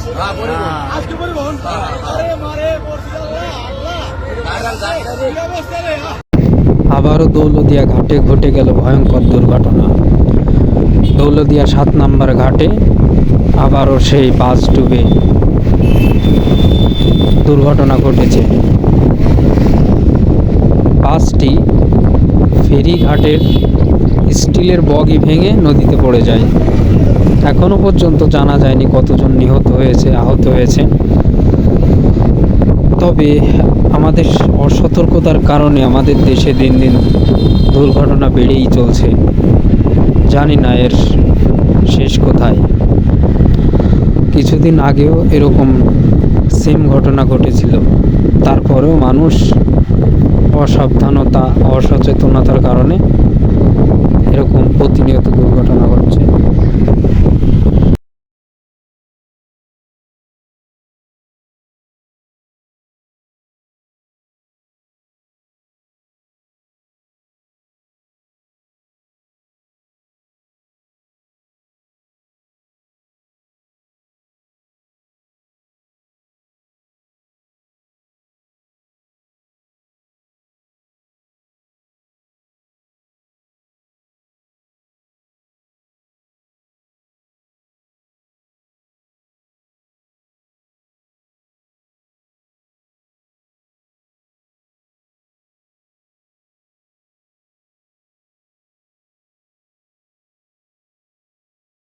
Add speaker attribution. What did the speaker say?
Speaker 1: আজকে পরিবহন আরে মারে
Speaker 2: আবারও দৌলদিয়া ঘাটে ঘটে গেল ভয়ঙ্কর দুর্ঘটনা। দৌলদিয়া 7 নম্বর ঘাটে আবারও সেই বাস ডুবে দুর্ঘটনা ঘটেছে। বাসটি ফেরিঘাটের স্টিলের বগি ভেঙে নদীতে পড়ে যায়। এখনো পর্যন্ত জানা যায়নি কতজন নিহত হয়েছে, আহত হয়েছে। তবে আমাদের অসতর্কতার কারণে আমাদের দেশে দিন দিন দুর্ঘটনা বেড়েই চলছে। জানি না এর শেষ কোথায়। কিছুদিন আগেও এরকম সেম ঘটনা ঘটেছিল, তারপরেও মানুষ অসাবধানতা, অসচেতনতার কারণে এরকম প্রতিনিয়ত দুর্ঘটনা ঘটছে।